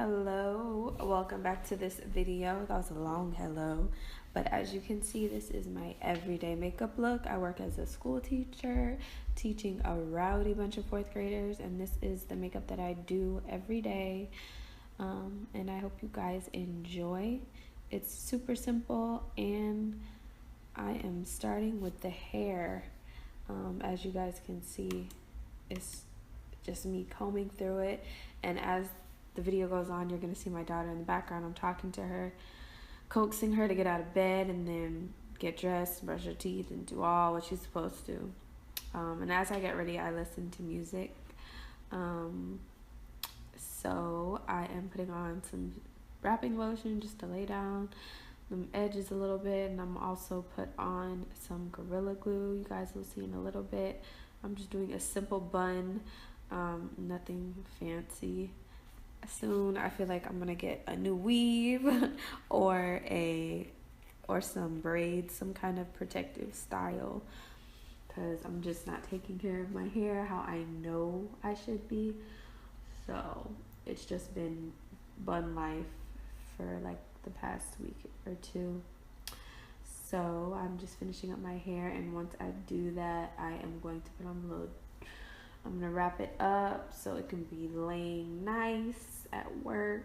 Hello, welcome back to this video. That was a long hello, but as you can see, this is my everyday makeup look. I work as a school teacher teaching a rowdy bunch of fourth graders, and this is the makeup that I do every day. And I hope you guys enjoy. It's super simple, and I am starting with the hair. As you guys can see, it's just me combing through it, and as the video goes on, you're gonna see my daughter in the background. I'm talking to her, coaxing her to get out of bed and then get dressed, brush her teeth, and do all what she's supposed to. And as I get ready, I listen to music. So I am putting on some wrapping lotion just to lay down the edges a little bit, and I'm also put on some Gorilla Glue. You guys will see in a little bit. I'm just doing a simple bun, nothing fancy. Soon I feel like I'm gonna get a new weave or some braids, some kind of protective style, because I'm just not taking care of my hair how I know I should be. So it's just been bun life for like the past week or two. So I'm just finishing up my hair, and once I do that, I am going to put on the little, I'm gonna wrap it up so it can be laying nice at work,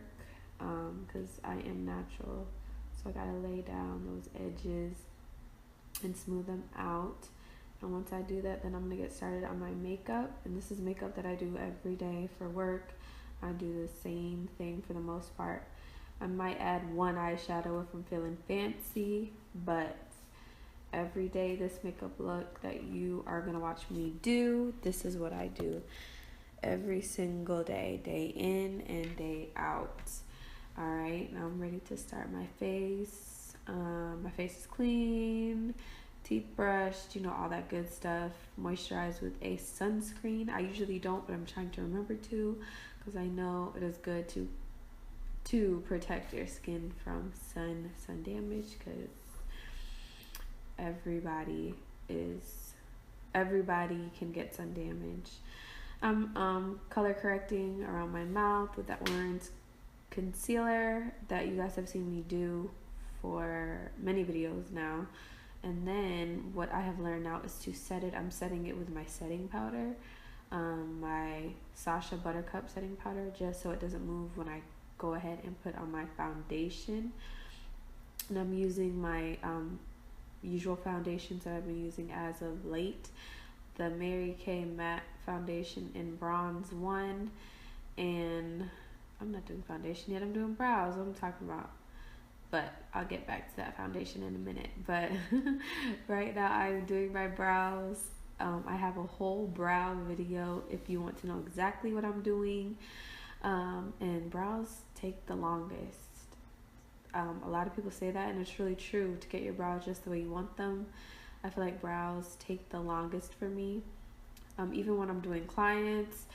because I am natural, so I gotta lay down those edges and smooth them out. And once I do that, then I'm gonna get started on my makeup. And this is makeup that I do every day for work. I do the same thing for the most part. I might add one eyeshadow if I'm feeling fancy, but every day this makeup look that you are gonna watch me do, this is what I do every single day, day in and day out. All right, now I'm ready to start my face. My face is clean, teeth brushed, you know, all that good stuff. Moisturized with a sunscreen. I usually don't, but I'm trying to remember to, because I know it is good to protect your skin from sun damage, because everybody can get sun damage. I'm color correcting around my mouth with that orange concealer that you guys have seen me do for many videos now. And then what I have learned now is to set it. I'm setting it with my setting powder, my Sacha Buttercup setting powder, just so it doesn't move when I go ahead and put on my foundation. And I'm using my usual foundations that I've been using as of late, the Mary Kay matte foundation in bronze 1, and I'm not doing foundation yet, I'm doing brows. What I'm talking about, but I'll get back to that foundation in a minute. But right now I'm doing my brows. I have a whole brow video if you want to know exactly what I'm doing. And brows take the longest. A lot of people say that, and it's really true. To get your brows just the way you want them, I feel like brows take the longest for me. Even when I'm doing clients,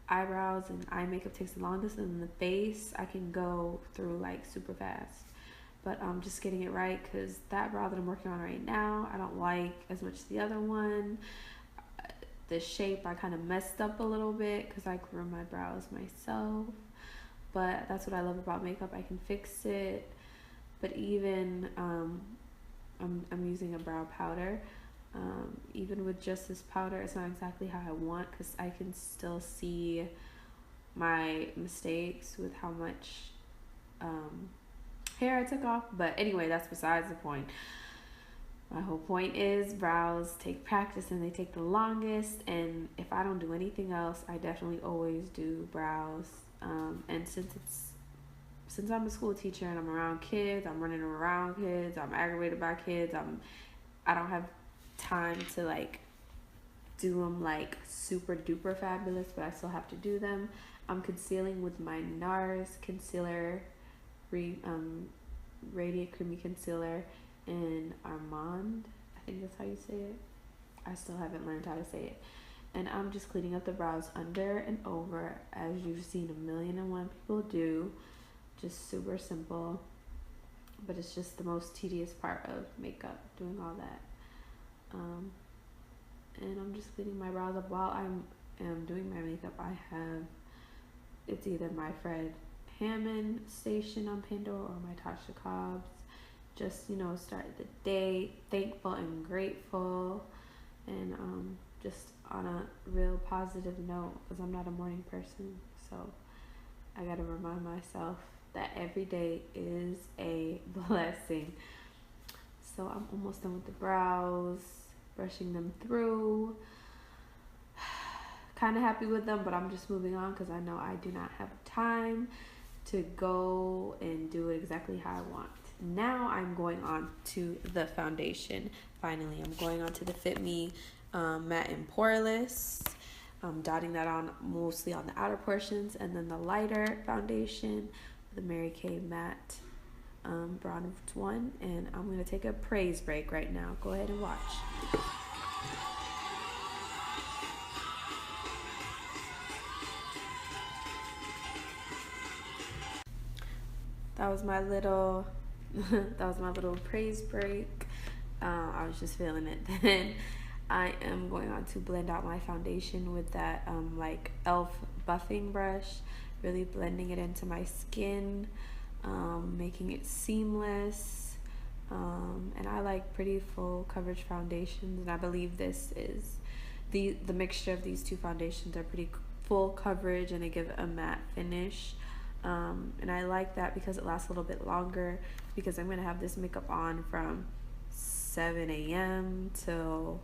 eyebrows and eye makeup takes the longest, and the face I can go through like super fast. But I'm just getting it right, because that brow that I'm working on right now, I don't like as much as the other one. The shape I kind of messed up a little bit because I grew my brows myself. But that's what I love about makeup. I can fix it. But even I'm using a brow powder. Even with just this powder, it's not exactly how I want, because I can still see my mistakes with how much hair I took off. But anyway, that's besides the point. My whole point is brows take practice, and they take the longest. And if I don't do anything else, I definitely always do brows. And since I'm a school teacher and I'm around kids, I'm running around kids, I'm aggravated by kids, I don't have time to like do them like super duper fabulous, but I still have to do them. I'm concealing with my Nars concealer, Radiant Creamy Concealer in Amande, I think that's how you say it. I still haven't learned how to say it. And I'm just cleaning up the brows under and over, as you've seen 1,000,001 people do. Just super simple, but it's just the most tedious part of makeup, doing all that. And I'm just cleaning my brows up while I'm doing my makeup. It's either my friend Hammond station on Pandora or my Tasha Cobbs. Just, you know, start the day thankful and grateful, and just on a real positive note, because I'm not a morning person, so I gotta remind myself that every day is a blessing. So I'm almost done with the brows, brushing them through. Kind of happy with them, but I'm just moving on because I know I do not have time to go and do it exactly how I want. Now I'm going on to the foundation. Finally, I'm going on to the Fit Me matte in Poreless. I'm dotting that on mostly on the outer portions, and then the lighter foundation, the Mary Kay matte bronze one. And I'm gonna take a praise break right now. Go ahead and watch. That was my little praise break. I was just feeling it then. I am going on to blend out my foundation with that like e.l.f. buffing brush, really blending it into my skin, making it seamless. And I like pretty full coverage foundations, and I believe this is the mixture of these two foundations are pretty full coverage, and they give a matte finish. And I like that because it lasts a little bit longer, because I'm going to have this makeup on from 7 a.m. till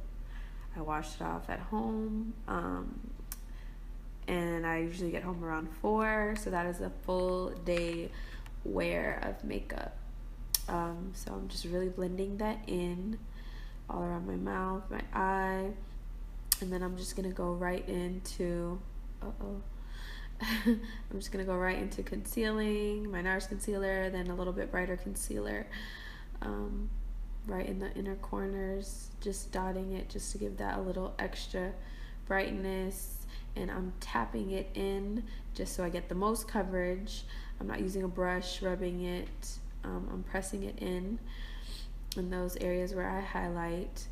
I wash it off at home. And I usually get home around 4, so that is a full day wear of makeup. So I'm just really blending that in all around my mouth, my eye, and then I'm just going to go right into, I'm just going to go right into concealing, my Nars concealer, then a little bit brighter concealer, right in the inner corners, just dotting it just to give that a little extra brightness. And I'm tapping it in just so I get the most coverage. I'm not using a brush, rubbing it. I'm pressing it in those areas where I highlight.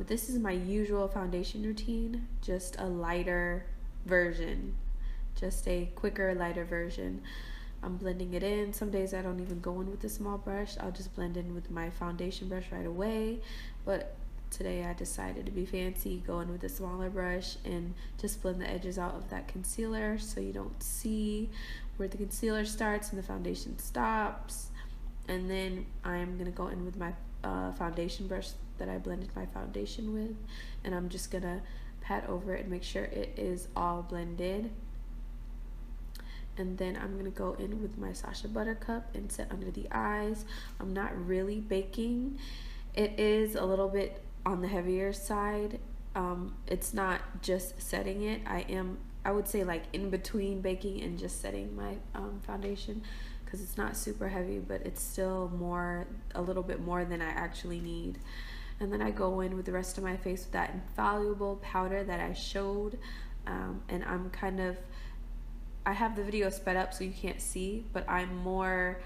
This is my usual foundation routine, just a lighter version. Just a quicker, lighter version. I'm blending it in. Some days I don't even go in with a small brush. I'll just blend in with my foundation brush right away. But today I decided to be fancy, go in with a smaller brush and just blend the edges out of that concealer so you don't see where the concealer starts and the foundation stops. And then I'm going to go in with my foundation brush that I blended my foundation with. And I'm just going to pat over it and make sure it is all blended. And then I'm going to go in with my Sacha Buttercup and set under the eyes. I'm not really baking. It is a little bit on the heavier side. It's not just setting it. I would say like in between baking and just setting my foundation, because it's not super heavy, but it's still a little bit more than I actually need. And then I go in with the rest of my face with that Infallible powder that I showed. And I have the video sped up so you can't see, but I'm more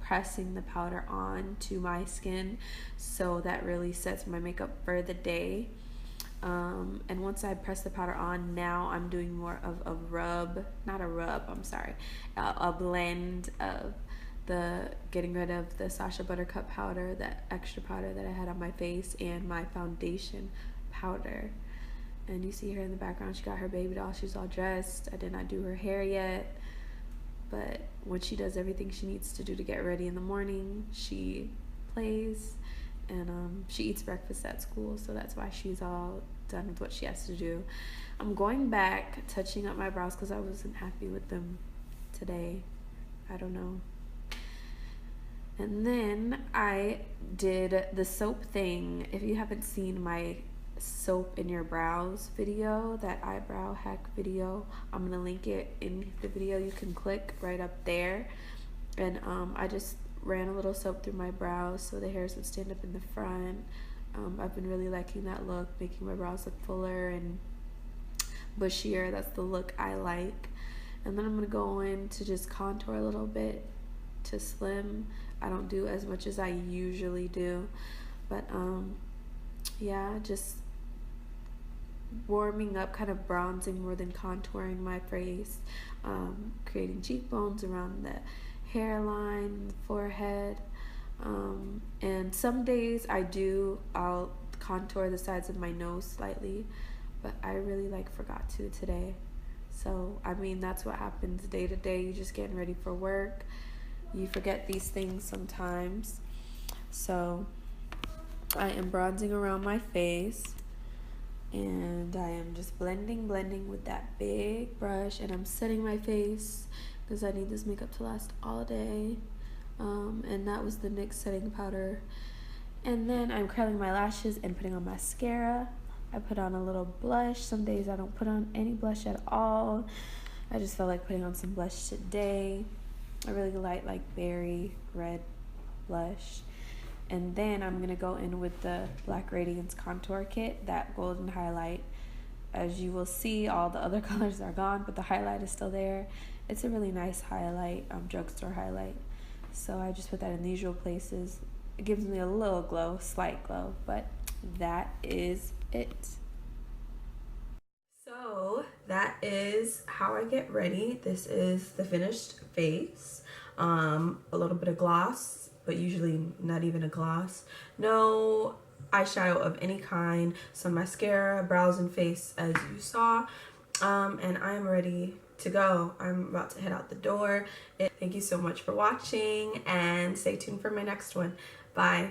pressing the powder on to my skin, so that really sets my makeup for the day. And once I press the powder on, now I'm doing more of a blend of getting rid of the Sacha Buttercup powder, that extra powder that I had on my face, and my foundation powder. And you see her in the background, she got her baby doll, she's all dressed. I did not do her hair yet, but when she does everything she needs to do to get ready in the morning, she plays, and she eats breakfast at school, so that's why she's all done with what she has to do. I'm going back, touching up my brows because I wasn't happy with them today. I don't know. And then I did the soap thing. If you haven't seen my soap in your brows video, that eyebrow hack video, I'm gonna link it in the video. You can click right up there. And I just ran a little soap through my brows so the hairs would stand up in the front. I've been really liking that look, making my brows look fuller and bushier. That's the look I like. And then I'm gonna go in to just contour a little bit to slim. I don't do as much as I usually do, but yeah, just warming up, kind of bronzing more than contouring my face, creating cheekbones around the hairline, the forehead, and some days I'll contour the sides of my nose slightly, but I really forgot to today. So I mean, that's what happens day to day. You're just getting ready for work, you forget these things sometimes. So I am bronzing around my face, and I am just blending with that big brush, and I'm setting my face because I need this makeup to last all day. And that was the NYX setting powder. And then I'm curling my lashes and putting on mascara. I put on a little blush. Some days I don't put on any blush at all. I just felt like putting on some blush today. I really like berry red blush. And then I'm gonna go in with the Black Radiance contour kit, that golden highlight. As you will see, all the other colors are gone, but the highlight is still there. It's a really nice highlight, drugstore highlight. So I just put that in the usual places. It gives me a little glow, slight glow, but that is it. So that is how I get ready. This is the finished face. A little bit of gloss, but usually not even a gloss. No eyeshadow of any kind. Some mascara, brows and face as you saw. And I am ready to go. I'm about to head out the door. Thank you so much for watching, and stay tuned for my next one. Bye.